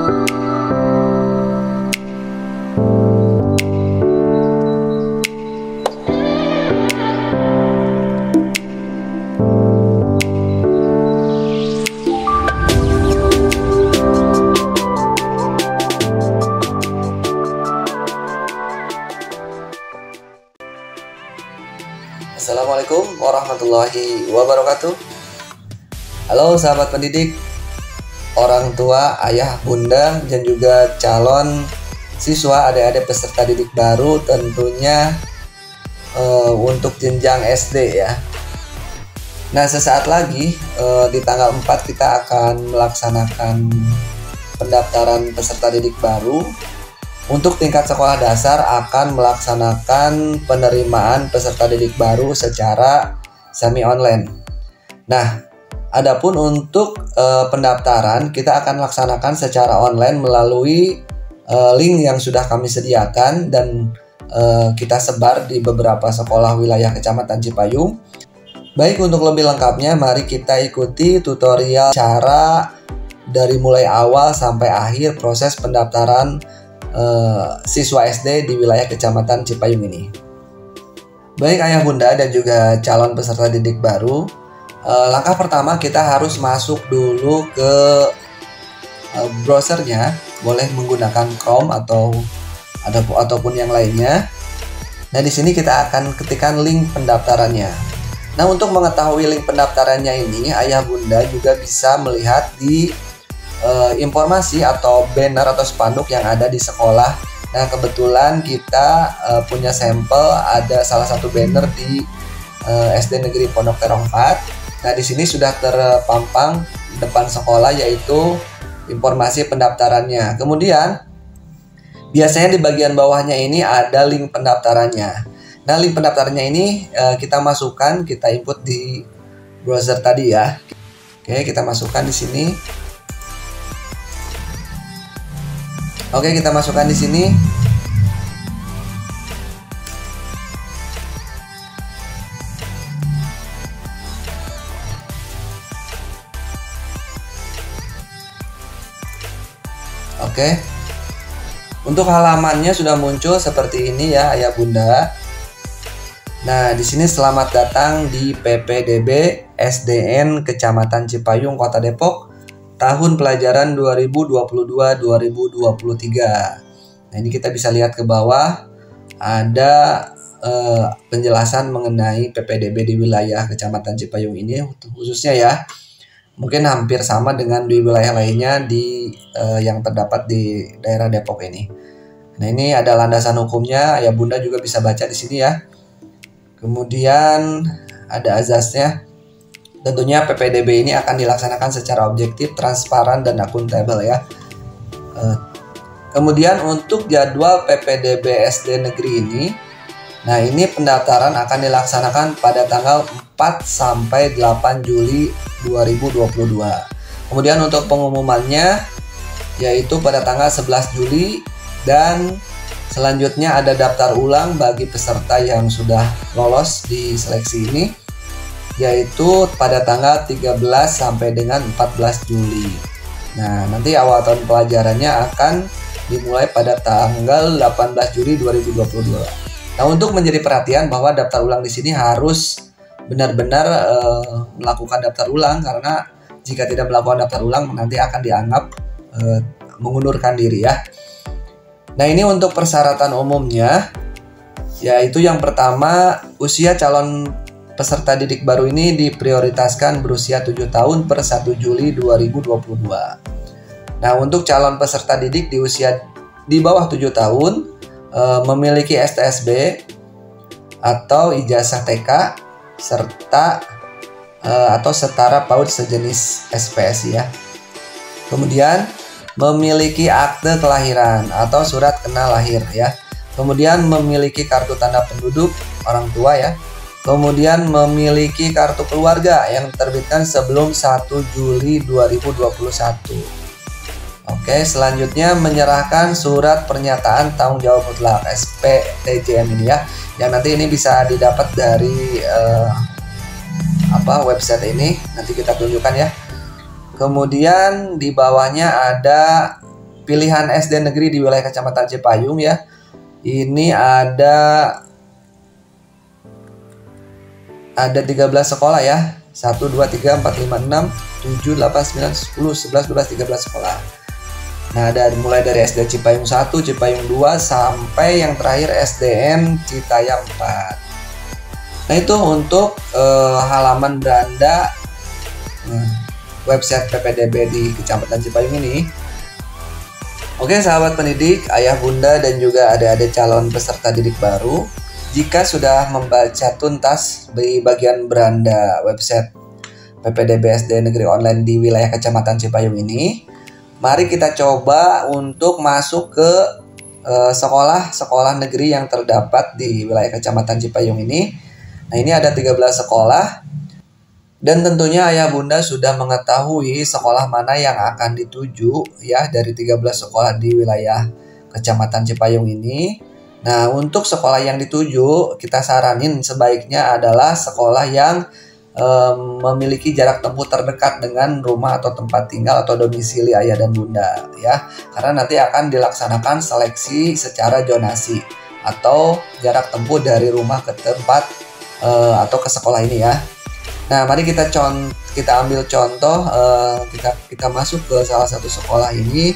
Assalamualaikum warahmatullahi wabarakatuh. Halo sahabat pendidik, orang tua, ayah, bunda, dan juga calon siswa, adik-adik peserta didik baru tentunya untuk jenjang SD ya. Nah, sesaat lagi di tanggal 4 kita akan melaksanakan pendaftaran peserta didik baru. Untuk tingkat sekolah dasar akan melaksanakan penerimaan peserta didik baru secara semi online. Nah, adapun untuk pendaftaran kita akan laksanakan secara online melalui link yang sudah kami sediakan dan kita sebar di beberapa sekolah wilayah Kecamatan Cipayung. Baik, untuk lebih lengkapnya mari kita ikuti tutorial cara dari mulai awal sampai akhir proses pendaftaran siswa SD di wilayah Kecamatan Cipayung ini. Baik ayah bunda dan juga calon peserta didik baru, langkah pertama kita harus masuk dulu ke browsernya, boleh menggunakan Chrome ataupun yang lainnya. Nah, di sini kita akan ketikkan link pendaftarannya. Nah, untuk mengetahui link pendaftarannya ini, ayah bunda juga bisa melihat di informasi atau banner atau spanduk yang ada di sekolah. Nah, kebetulan kita punya sampel, ada salah satu banner di SD Negeri Pondok Terong 4. Nah, di sini sudah terpampang depan sekolah yaitu informasi pendaftarannya. Kemudian biasanya di bagian bawahnya ini ada link pendaftarannya. Nah, link pendaftarannya ini kita masukkan, kita input di browser tadi ya. Oke, kita masukkan di sini. Oke, kita masukkan di sini. Oke. Untuk halamannya sudah muncul seperti ini ya, ayah bunda. Nah, di sini selamat datang di PPDB SDN Kecamatan Cipayung, Kota Depok. Tahun pelajaran 2022-2023. Nah, ini kita bisa lihat ke bawah ada penjelasan mengenai PPDB di wilayah Kecamatan Cipayung ini khususnya ya. Mungkin hampir sama dengan di wilayah lainnya yang terdapat di daerah Depok ini. Nah, ini ada landasan hukumnya, ya bunda juga bisa baca di sini ya. Kemudian ada azasnya. Tentunya PPDB ini akan dilaksanakan secara objektif, transparan, dan akuntabel ya. Kemudian untuk jadwal PPDB SD negeri ini, nah ini pendaftaran akan dilaksanakan pada tanggal 4 sampai 8 Juli 2022. Kemudian untuk pengumumannya yaitu pada tanggal 11 Juli dan selanjutnya ada daftar ulang bagi peserta yang sudah lolos di seleksi ini, yaitu pada tanggal 13 sampai dengan 14 Juli. Nah, nanti awal tahun pelajarannya akan dimulai pada tanggal 18 Juli 2022. Nah, untuk menjadi perhatian bahwa daftar ulang di sini harus benar-benar melakukan daftar ulang, karena jika tidak melakukan daftar ulang nanti akan dianggap mengundurkan diri ya. Nah, ini untuk persyaratan umumnya, yaitu yang pertama usia calon peserta didik baru ini diprioritaskan berusia 7 tahun per 1 Juli 2022. Nah, untuk calon peserta didik di usia di bawah 7 tahun memiliki STSB atau ijazah TK serta atau setara PAUD sejenis SPS ya. Kemudian memiliki akte kelahiran atau surat kenal lahir ya. Kemudian memiliki kartu tanda penduduk orang tua ya. Kemudian memiliki kartu keluarga yang diterbitkan sebelum 1 Juli 2021. Oke, selanjutnya menyerahkan surat pernyataan tanggung jawab mutlak SPTJM ini ya. Yang nanti ini bisa didapat dari website ini, nanti kita tunjukkan ya. Kemudian di bawahnya ada pilihan SD negeri di wilayah Kecamatan Cipayung ya. Ini ada 13 sekolah ya. 1, 2, 3, 4, 5, 6, 7, 8, 9, 10, 11, 12, 13 sekolah. Nah, mulai dari SD Cipayung 1, Cipayung 2, sampai yang terakhir SDN Citayam 4. Nah, itu untuk halaman beranda website PPDB di Kecamatan Cipayung ini. Oke sahabat pendidik, ayah bunda dan juga adik-adik calon peserta didik baru, jika sudah membaca tuntas di bagian beranda website PPDB SD Negeri Online di wilayah Kecamatan Cipayung ini, mari kita coba untuk masuk ke sekolah-sekolah negeri yang terdapat di wilayah Kecamatan Cipayung ini. Nah, ini ada 13 sekolah. Dan tentunya ayah bunda sudah mengetahui sekolah mana yang akan dituju ya dari 13 sekolah di wilayah Kecamatan Cipayung ini. Nah, untuk sekolah yang dituju kita saranin sebaiknya adalah sekolah yang memiliki jarak tempuh terdekat dengan rumah atau tempat tinggal atau domisili ayah dan bunda ya. Karena nanti akan dilaksanakan seleksi secara zonasi atau jarak tempuh dari rumah ke tempat atau ke sekolah ini ya. Nah, mari kita ambil contoh, kita masuk ke salah satu sekolah ini.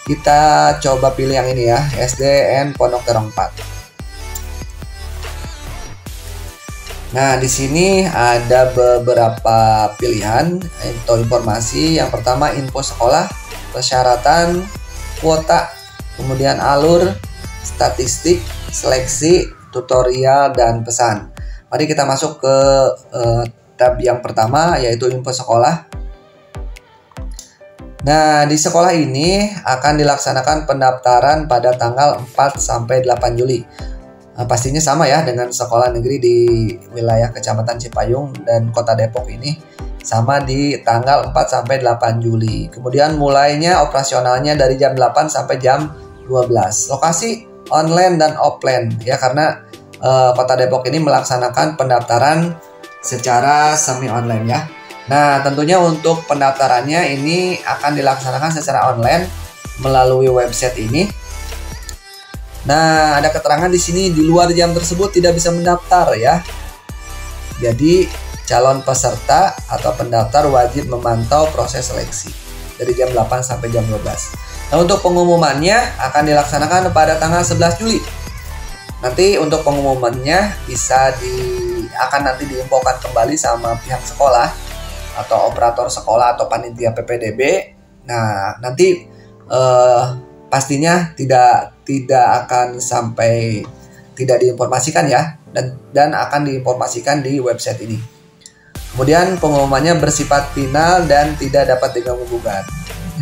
Kita coba pilih yang ini ya, SDN Pondok Terong 4. Nah, di sini ada beberapa pilihan atau informasi. Yang pertama, info sekolah, persyaratan, kuota, kemudian alur, statistik, seleksi, tutorial, dan pesan. Mari kita masuk ke tab yang pertama, yaitu info sekolah. Nah, di sekolah ini akan dilaksanakan pendaftaran pada tanggal 4 sampai 8 Juli. Nah, pastinya sama ya dengan sekolah negeri di wilayah Kecamatan Cipayung dan Kota Depok ini. Sama di tanggal 4 sampai 8 Juli. Kemudian mulainya operasionalnya dari jam 8 sampai jam 12. Lokasi online dan offline ya, karena Kota Depok ini melaksanakan pendaftaran secara semi online ya. Nah, tentunya untuk pendaftarannya ini akan dilaksanakan secara online melalui website ini. Nah, ada keterangan di sini di luar jam tersebut tidak bisa mendaftar ya. Jadi, calon peserta atau pendaftar wajib memantau proses seleksi dari jam 8 sampai jam 12. Nah, untuk pengumumannya akan dilaksanakan pada tanggal 11 Juli. Nanti untuk pengumumannya akan nanti diinfokan kembali sama pihak sekolah atau operator sekolah atau panitia PPDB. Nah, nanti pastinya tidak akan sampai tidak diinformasikan ya, dan akan diinformasikan di website ini. Kemudian pengumumannya bersifat final dan tidak dapat diganggu gugat.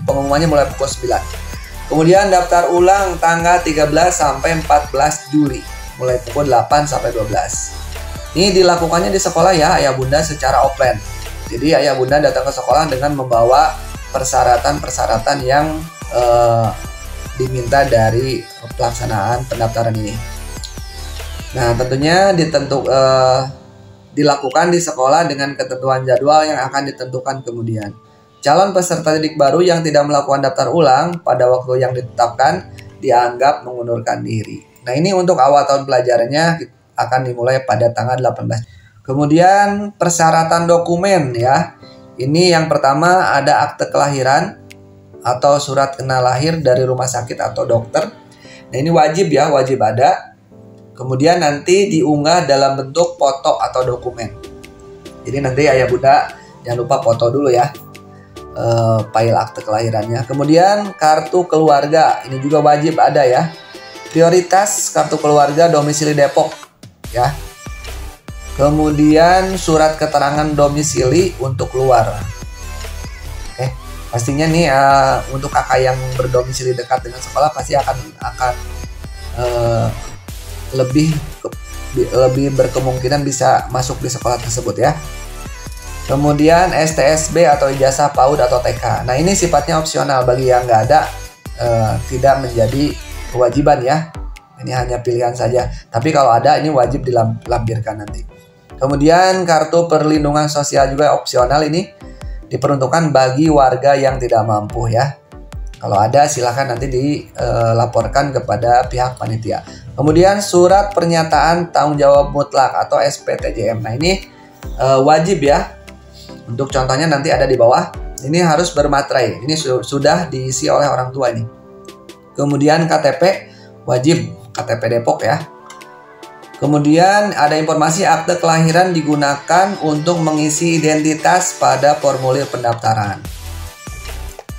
Pengumumannya mulai pukul 9. Kemudian daftar ulang tanggal 13 sampai 14 Juli mulai pukul 8 sampai 12. Ini dilakukannya di sekolah ya ayah bunda secara offline. Jadi ayah bunda datang ke sekolah dengan membawa persyaratan-persyaratan yang diminta dari pelaksanaan pendaftaran ini. Nah, tentunya dilakukan di sekolah dengan ketentuan jadwal yang akan ditentukan kemudian. Calon peserta didik baru yang tidak melakukan daftar ulang pada waktu yang ditetapkan dianggap mengundurkan diri. Nah, ini untuk awal tahun pelajarannya akan dimulai pada tanggal 18. Kemudian persyaratan dokumen ya. Ini yang pertama ada akte kelahiran atau surat kenal lahir dari rumah sakit atau dokter. Nah, ini wajib ya, wajib ada. Kemudian nanti diunggah dalam bentuk foto atau dokumen. Jadi nanti ayah bunda jangan lupa foto dulu ya. File akte kelahirannya. Kemudian kartu keluarga ini juga wajib ada ya. Prioritas kartu keluarga domisili Depok ya. Kemudian surat keterangan domisili untuk keluar. Oke, pastinya nih untuk kakak yang berdomisili dekat dengan sekolah pasti akan lebih berkemungkinan bisa masuk di sekolah tersebut ya. Kemudian STSB atau ijazah PAUD atau TK. Nah, ini sifatnya opsional bagi yang nggak ada, tidak menjadi kewajiban ya. Ini hanya pilihan saja. Tapi kalau ada ini wajib dilampirkan nanti. Kemudian kartu perlindungan sosial juga opsional, ini diperuntukkan bagi warga yang tidak mampu ya. Kalau ada silahkan nanti dilaporkan kepada pihak panitia. Kemudian surat pernyataan tanggung jawab mutlak atau SPTJM. Nah ini wajib ya. Untuk contohnya nanti ada di bawah. Ini harus bermaterai. Ini sudah diisi oleh orang tua ini. Kemudian KTP wajib KTP Depok ya. Kemudian ada informasi akte kelahiran digunakan untuk mengisi identitas pada formulir pendaftaran.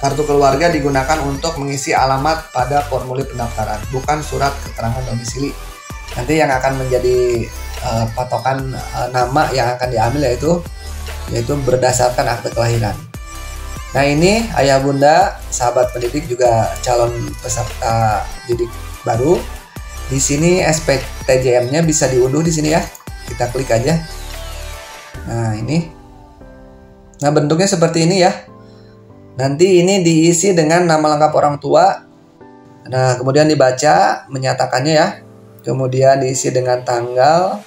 Kartu keluarga digunakan untuk mengisi alamat pada formulir pendaftaran, bukan surat keterangan domisili. Nanti yang akan menjadi patokan nama yang akan diambil yaitu berdasarkan akte kelahiran. Nah ini ayah bunda, sahabat pendidik juga calon peserta didik baru. Di sini SPTJM-nya bisa diunduh di sini ya. Kita klik aja. Nah ini. Nah bentuknya seperti ini ya. Nanti ini diisi dengan nama lengkap orang tua. Nah, kemudian dibaca menyatakannya ya. Kemudian diisi dengan tanggal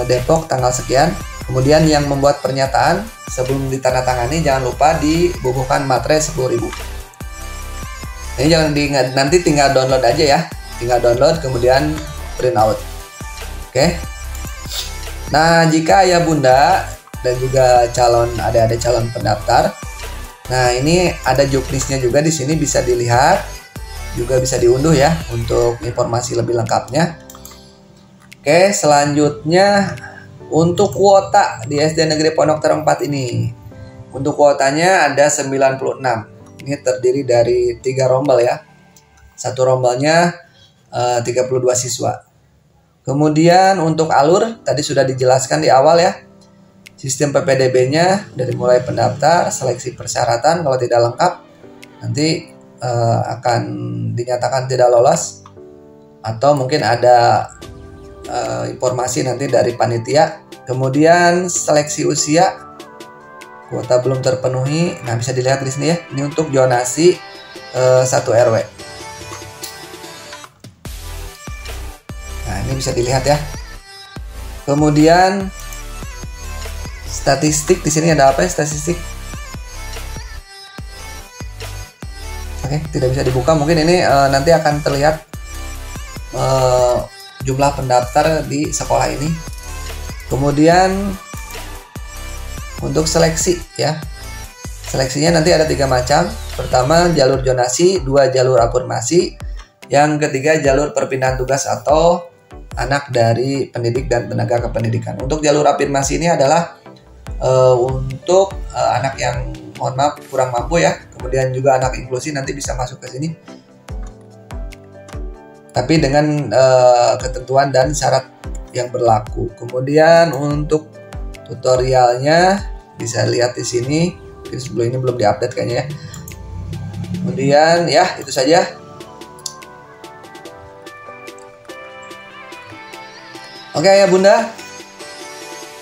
Depok tanggal sekian. Kemudian yang membuat pernyataan sebelum ditandatangani jangan lupa dibubuhkan materai 10.000. Ini jangan diingat, nanti tinggal download aja ya. Tinggal download kemudian print out. Oke. Nah, jika ayah bunda dan juga ada calon pendaftar. Nah, ini ada juknisnya juga di sini bisa dilihat, juga bisa diunduh ya untuk informasi lebih lengkapnya. Oke, selanjutnya untuk kuota di SD Negeri Pondok Terong 4 ini. Untuk kuotanya ada 96. Ini terdiri dari 3 rombel ya. Satu rombelnya 32 siswa. Kemudian untuk alur tadi sudah dijelaskan di awal ya. Sistem PPDB-nya dari mulai pendaftar, seleksi persyaratan, kalau tidak lengkap nanti akan dinyatakan tidak lolos, atau mungkin ada informasi nanti dari panitia. Kemudian seleksi usia, kuota belum terpenuhi. Nah bisa dilihat di sini ya. Ini untuk zonasi 1 RW. Nah ini bisa dilihat ya. Kemudian statistik di sini ada apa ya statistik? Oke, tidak bisa dibuka. Mungkin ini nanti akan terlihat jumlah pendaftar di sekolah ini. Kemudian untuk seleksi ya. Seleksinya nanti ada 3 macam. Pertama jalur zonasi, 2 jalur afirmasi, yang ketiga jalur perpindahan tugas atau anak dari pendidik dan tenaga kependidikan. Untuk jalur afirmasi ini adalah untuk anak yang mohon maaf kurang mampu ya, kemudian juga anak inklusi nanti bisa masuk ke sini, tapi dengan ketentuan dan syarat yang berlaku. Kemudian untuk tutorialnya bisa lihat di sini. Sebelum ini belum diupdate kayaknya ya. Kemudian ya itu saja. Oke ya bunda,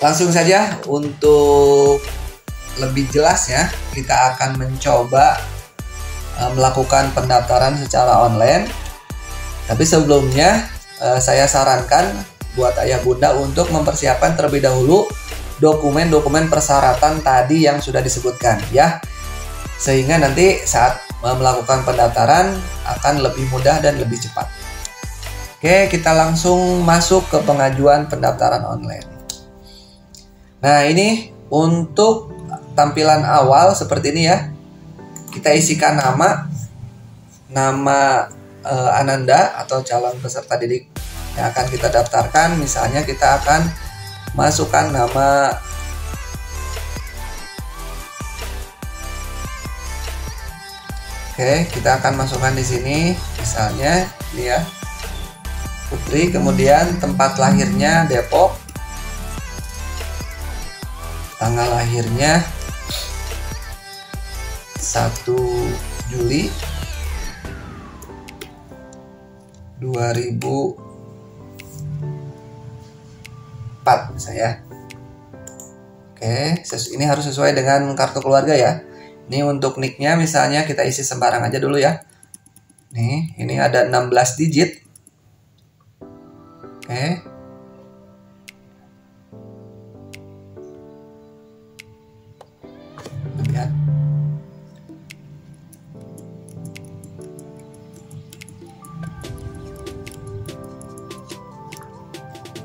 langsung saja untuk lebih jelas ya, kita akan mencoba melakukan pendaftaran secara online. Tapi sebelumnya saya sarankan buat ayah bunda untuk mempersiapkan terlebih dahulu dokumen-dokumen persyaratan tadi yang sudah disebutkan ya, sehingga nanti saat melakukan pendaftaran akan lebih mudah dan lebih cepat. Oke, kita langsung masuk ke pengajuan pendaftaran online. Nah ini untuk tampilan awal seperti ini ya. Kita isikan nama Ananda atau calon peserta didik yang akan kita daftarkan. Misalnya kita akan masukkan nama kita akan masukkan di sini misalnya ini ya, Putri. Kemudian tempat lahirnya Depok, tanggal lahirnya 1 Juli 2004 misalnya. Oke, ini harus sesuai dengan kartu keluarga ya. Ini untuk nicknya misalnya kita isi sembarang aja dulu ya. Nih, ini ada 16 digit. Oke. Lihat.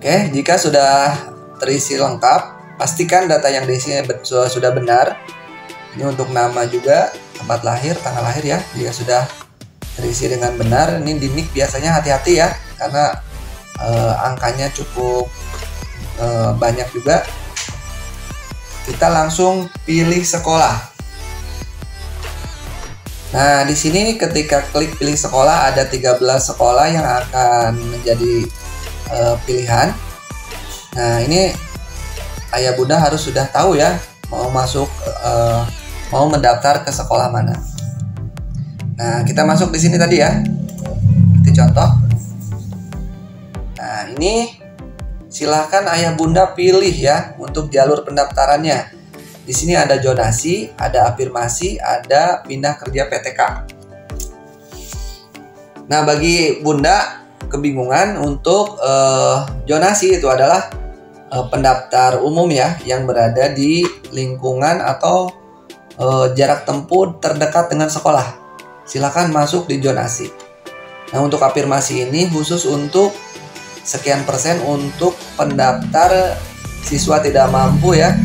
Oke, jika sudah terisi lengkap, pastikan data yang diisi sudah benar. Ini untuk nama juga, tempat lahir, tanggal lahir ya. Jika sudah terisi dengan benar, ini di NIK biasanya hati-hati ya, karena angkanya cukup banyak juga. Kita langsung pilih sekolah. Nah, di sini ketika klik pilih sekolah ada 13 sekolah yang akan menjadi pilihan. Nah, ini ayah bunda harus sudah tahu ya mau masuk mau mendaftar ke sekolah mana. Nah, kita masuk di sini tadi ya. Seperti contoh. Nah, ini silahkan ayah bunda pilih ya untuk jalur pendaftarannya. Di sini ada zonasi, ada afirmasi, ada pindah kerja PTK. Nah, bagi bunda kebingungan untuk zonasi itu adalah pendaftar umum ya yang berada di lingkungan atau jarak tempuh terdekat dengan sekolah. Silakan masuk di zonasi. Nah, untuk afirmasi ini khusus untuk sekian persen untuk pendaftar siswa tidak mampu ya.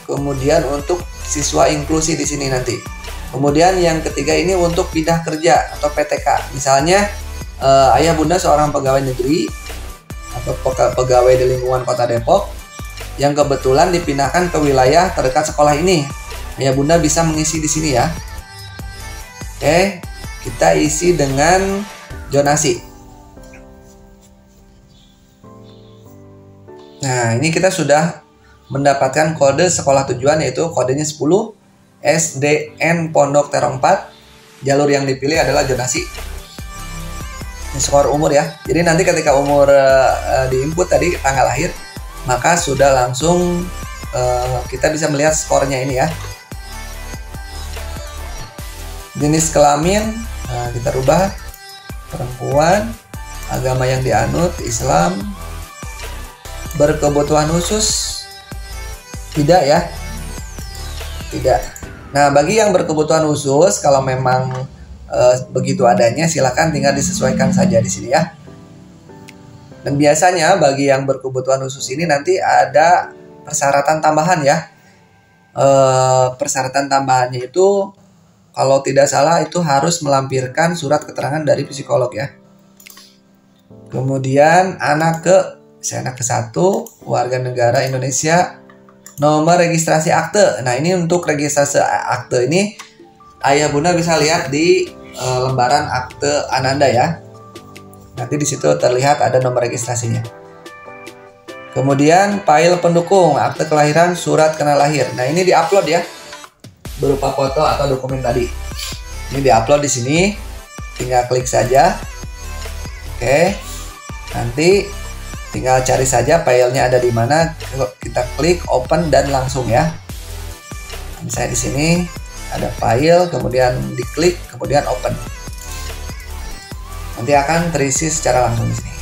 Kemudian untuk siswa inklusi di sini nanti. Kemudian yang ketiga ini untuk pindah kerja atau PTK. Misalnya ayah bunda seorang pegawai negeri atau pegawai di lingkungan Kota Depok yang kebetulan dipindahkan ke wilayah terdekat sekolah ini. Ayah bunda bisa mengisi di sini ya. Oke, kita isi dengan zonasi. Nah, ini kita sudah mendapatkan kode sekolah tujuan, yaitu kodenya 10 SDN Pondok Terong 4. Jalur yang dipilih adalah zonasi. Ini skor umur ya. Jadi nanti ketika umur diinput tadi tanggal lahir, maka sudah langsung kita bisa melihat skornya ini ya. Jenis kelamin kita rubah perempuan, agama yang dianut Islam, berkebutuhan khusus tidak ya, tidak. Nah, bagi yang berkebutuhan khusus kalau memang begitu adanya silakan tinggal disesuaikan saja di sini ya. Dan biasanya bagi yang berkebutuhan khusus ini nanti ada persyaratan tambahan ya. Persyaratan tambahannya itu kalau tidak salah itu harus melampirkan surat keterangan dari psikolog ya. Kemudian anak ke-1, warga negara Indonesia, nomor registrasi akte. Nah, ini untuk registrasi akte ini ayah bunda bisa lihat di lembaran akte Ananda ya. Nanti di situ terlihat ada nomor registrasinya. Kemudian file pendukung, akte kelahiran, surat kenal lahir. Nah, ini diupload ya, berupa foto atau dokumen tadi. Ini diupload di sini, tinggal klik saja. Oke, nanti tinggal cari saja filenya ada di mana, kita klik open dan langsung ya. Misalnya di sini ada file, kemudian diklik, kemudian open. Nanti akan terisi secara langsung di sini.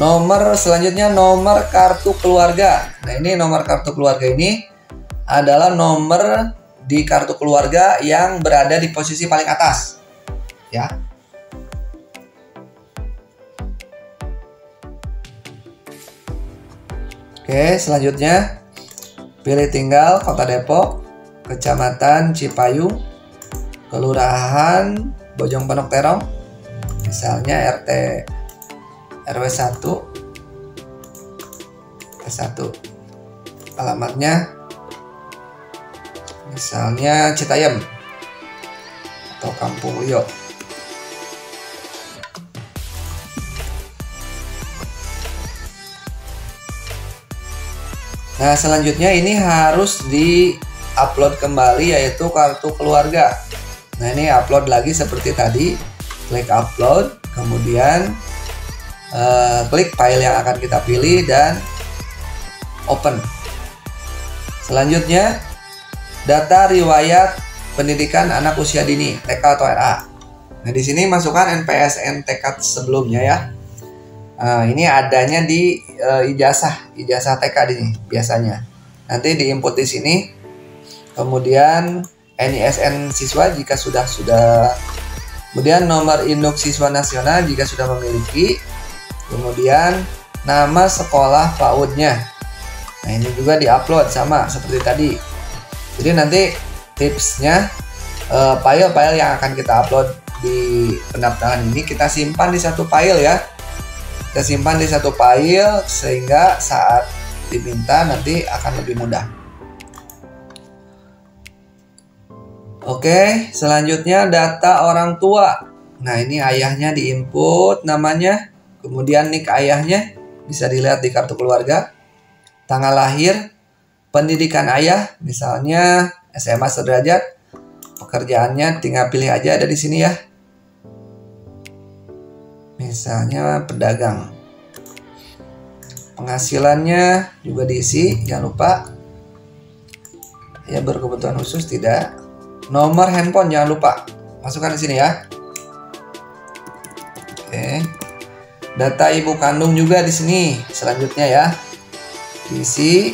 Nomor selanjutnya nomor kartu keluarga. Nah, ini nomor kartu keluarga ini adalah nomor di kartu keluarga yang berada di posisi paling atas ya. Oke, selanjutnya pilih tinggal Kota Depok, Kecamatan Cipayung, Kelurahan Bojong Pondok Terong, misalnya RT RW 1 T1. Alamatnya misalnya Citayam atau Kampung Uyo. Nah, selanjutnya ini harus di-upload kembali yaitu kartu keluarga. Nah, ini upload lagi seperti tadi. Klik upload, kemudian klik file yang akan kita pilih dan open. Selanjutnya, data riwayat pendidikan anak usia dini, TK atau RA. Nah, di sini masukkan NPSN TK sebelumnya ya. Ini adanya di ijazah TK ini biasanya. Nanti diinput di sini. Kemudian NISN siswa jika sudah. Kemudian nomor induk siswa nasional jika sudah memiliki. kemudian nama sekolah PAUD-nya. Nah, ini juga diupload sama seperti tadi. Jadi nanti tipsnya, file-file yang akan kita upload di pendaftaran ini kita simpan di satu file ya. Kita simpan di satu file sehingga saat diminta nanti akan lebih mudah. Oke, selanjutnya data orang tua. Nah, ini ayahnya diinput namanya, kemudian nik ayahnya bisa dilihat di kartu keluarga, tanggal lahir, pendidikan ayah, misalnya SMA sederajat, pekerjaannya tinggal pilih aja dari sini ya. Misalnya pedagang. Penghasilannya juga diisi, jangan lupa. Ya, berkebutuhan khusus tidak. Nomor handphone jangan lupa masukkan di sini ya. Oke. Data ibu kandung juga di sini. Selanjutnya ya. Diisi.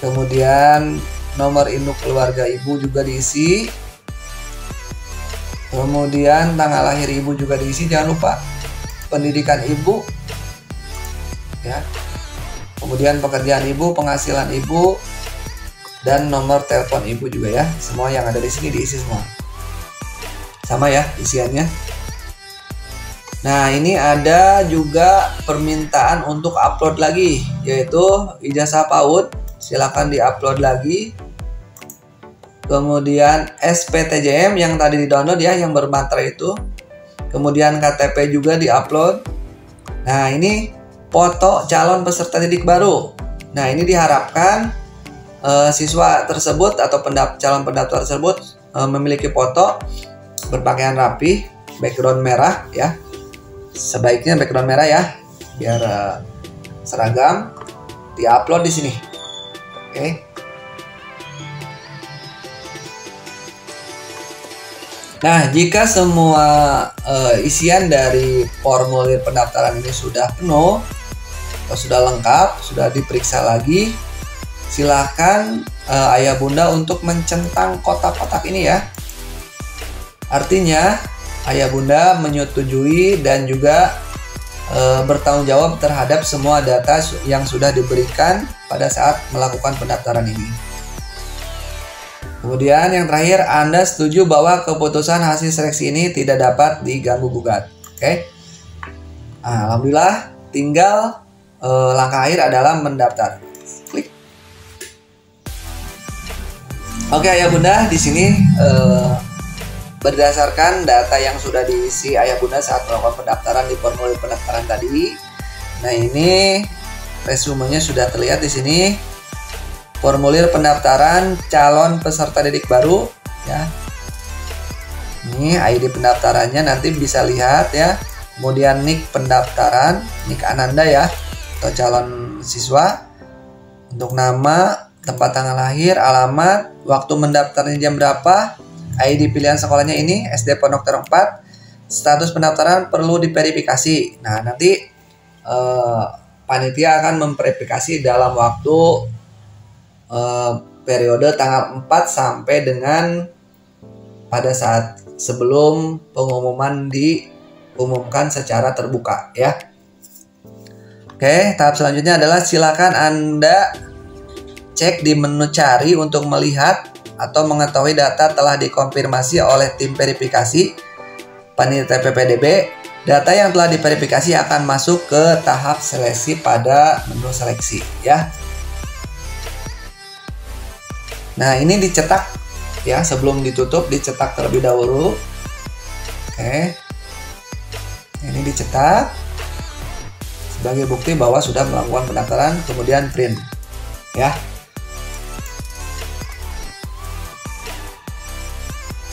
Kemudian nomor induk keluarga ibu juga diisi. Kemudian tanggal lahir ibu juga diisi, jangan lupa. Pendidikan ibu. Ya. Kemudian pekerjaan ibu, penghasilan ibu, dan nomor telepon ibu juga ya. Semua yang ada di sini diisi semua. Sama ya isiannya. Nah, ini ada juga permintaan untuk upload lagi, yaitu ijazah PAUD. Silakan diupload lagi. Kemudian SPTJM yang tadi di-download ya, yang bermaterai itu. Kemudian KTP juga diupload. Nah, ini foto calon peserta didik baru. Nah, ini diharapkan siswa tersebut atau calon pendaftar tersebut memiliki foto berpakaian rapi, background merah ya. Sebaiknya background merah ya, biar seragam. Diupload di sini. Oke. Nah, jika semua isian dari formulir pendaftaran ini sudah penuh atau sudah lengkap, sudah diperiksa lagi, silakan ayah bunda untuk mencentang kotak-kotak ini ya. Artinya ayah bunda menyetujui dan juga bertanggung jawab terhadap semua data yang sudah diberikan pada saat melakukan pendaftaran ini. Kemudian yang terakhir, Anda setuju bahwa keputusan hasil seleksi ini tidak dapat diganggu gugat. Oke. Nah, alhamdulillah, tinggal langkah akhir adalah mendaftar. Klik. Oke ayah bunda, di sini berdasarkan data yang sudah diisi ayah bunda saat melakukan pendaftaran di formulir pendaftaran tadi. Nah, ini resumenya sudah terlihat di sini. Formulir pendaftaran calon peserta didik baru ya. Ini ID pendaftarannya nanti bisa lihat ya. Kemudian nik pendaftaran, nik Ananda ya, atau calon siswa. Untuk nama, tempat tanggal lahir, alamat, waktu mendaftarnya jam berapa, ID pilihan sekolahnya ini SD Pondok Terong 4. Status pendaftaran perlu diverifikasi. Nah, nanti panitia akan memverifikasi dalam waktu periode tanggal 4 sampai dengan pada saat sebelum pengumuman diumumkan secara terbuka ya. Oke, tahap selanjutnya adalah silakan Anda cek di menu cari untuk melihat atau mengetahui data telah dikonfirmasi oleh tim verifikasi panitia PPDB. Data yang telah diverifikasi akan masuk ke tahap seleksi pada menu seleksi ya. Nah, ini dicetak ya, sebelum ditutup dicetak terlebih dahulu. Oke. Ini dicetak sebagai bukti bahwa sudah melakukan pendaftaran, kemudian print ya.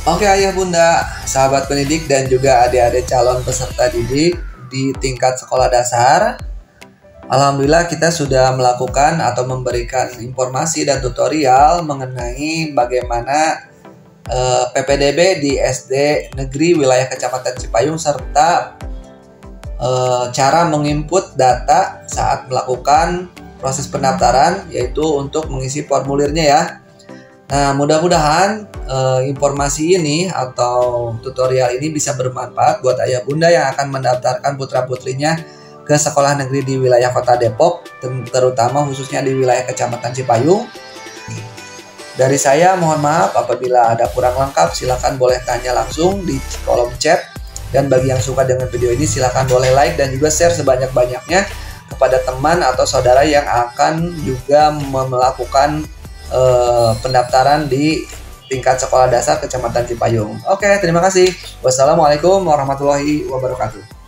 Oke ayah bunda, sahabat pendidik dan juga adik-adik calon peserta didik di tingkat sekolah dasar. Alhamdulillah kita sudah melakukan atau memberikan informasi dan tutorial mengenai bagaimana PPDB di SD Negeri Wilayah Kecamatan Cipayung serta cara menginput data saat melakukan proses pendaftaran, yaitu untuk mengisi formulirnya ya. Nah, mudah-mudahan informasi ini atau tutorial ini bisa bermanfaat buat ayah bunda yang akan mendaftarkan putra-putrinya ke sekolah negeri di wilayah Kota Depok, terutama khususnya di wilayah Kecamatan Cipayung. Dari saya mohon maaf apabila ada kurang lengkap, silakan boleh tanya langsung di kolom chat. Dan bagi yang suka dengan video ini silakan boleh like dan juga share sebanyak-banyaknya kepada teman atau saudara yang akan juga melakukan pendaftaran di tingkat sekolah dasar Kecamatan Cipayung. Oke, terima kasih. Wassalamualaikum warahmatullahi wabarakatuh.